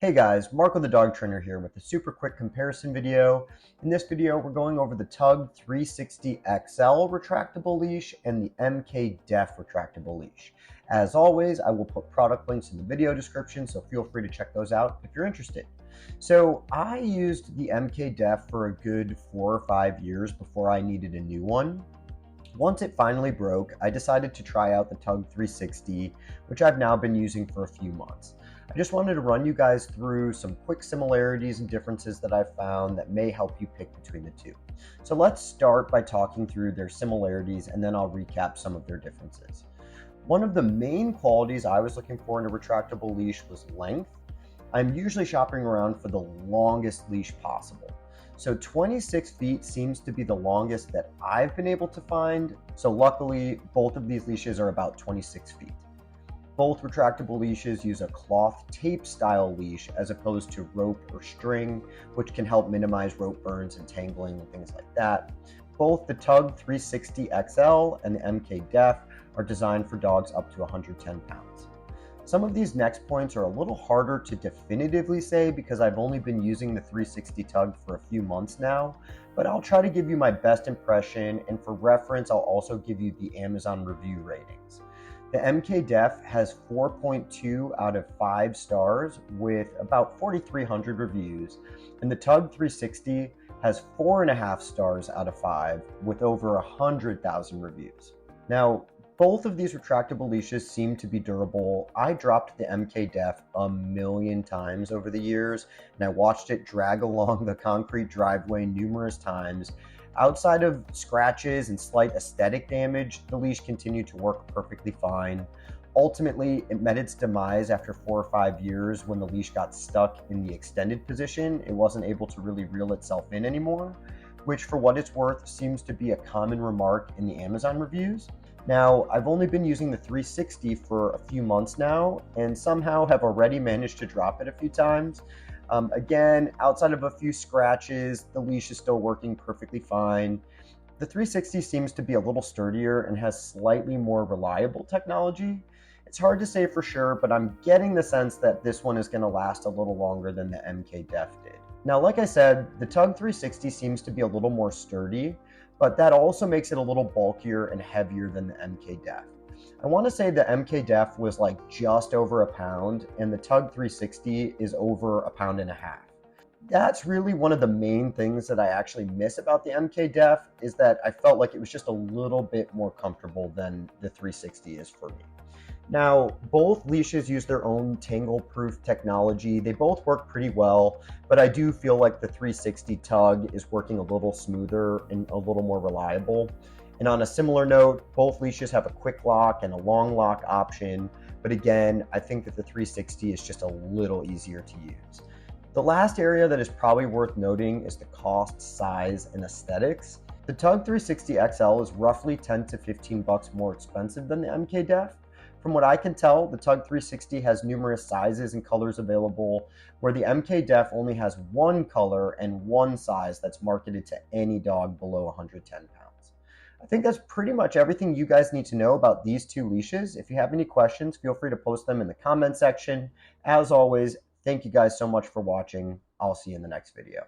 Hey guys, Marco the Dog Trainer here with a super quick comparison video. In this video, we're going over the TUG 360 XL retractable leash and the MK Def retractable leash. As always, I will put product links in the video description, so feel free to check those out if you're interested. So I used the MK Def for a good 4 or 5 years before I needed a new one. Once it finally broke, I decided to try out the TUG 360, which I've now been using for a few months. I just wanted to run you guys through some quick similarities and differences that I've found that may help you pick between the two. So let's start by talking through their similarities, and then I'll recap some of their differences. One of the main qualities I was looking for in a retractable leash was length. I'm usually shopping around for the longest leash possible. So 26 feet seems to be the longest that I've been able to find. So luckily, both of these leashes are about 26 feet. Both retractable leashes use a cloth tape style leash as opposed to rope or string, which can help minimize rope burns and tangling and things like that. Both the TUG 360 XL and the MK Def are designed for dogs up to 110 pounds. Some of these next points are a little harder to definitively say because I've only been using the 360 TUG for a few months now, but I'll try to give you my best impression, and for reference, I'll also give you the Amazon review ratings. The MK Def has 4.2 out of 5 stars with about 4,300 reviews, and the TUG 360 has 4.5 stars out of 5 with over 100,000 reviews. Now, both of these retractable leashes seem to be durable. I dropped the MK Def a million times over the years, and I watched it drag along the concrete driveway numerous times. Outside of scratches and slight aesthetic damage, the leash continued to work perfectly fine. Ultimately, it met its demise after 4 or 5 years when the leash got stuck in the extended position. It wasn't able to really reel itself in anymore, which for what it's worth seems to be a common remark in the Amazon reviews. Now, I've only been using the 360 for a few months now and somehow have already managed to drop it a few times. Again, outside of a few scratches, the leash is still working perfectly fine. The 360 seems to be a little sturdier and has slightly more reliable technology. It's hard to say for sure, but I'm getting the sense that this one is going to last a little longer than the MK Def did. Now, like I said, the TUG 360 seems to be a little more sturdy, but that also makes it a little bulkier and heavier than the MK Def. I want to say the MK Def was like just over a pound, and the TUG 360 is over 1.5 pounds. That's really one of the main things that I actually miss about the MK Def, is that I felt like it was just a little bit more comfortable than the 360 is for me. Now, both leashes use their own Tangle-Proof technology. They both work pretty well, but I do feel like the 360 TUG is working a little smoother and a little more reliable. And on a similar note, both leashes have a quick lock and a long lock option, but again, I think that the 360 is just a little easier to use. The last area that is probably worth noting is the cost, size, and aesthetics. The TUG 360 XL is roughly 10 to 15 bucks more expensive than the MK Def. From what I can tell, the TUG 360 has numerous sizes and colors available, where the MK Def only has one color and one size that's marketed to any dog below 110 pounds. I think that's pretty much everything you guys need to know about these two leashes. If you have any questions, feel free to post them in the comment section. As always, thank you guys so much for watching. I'll see you in the next video.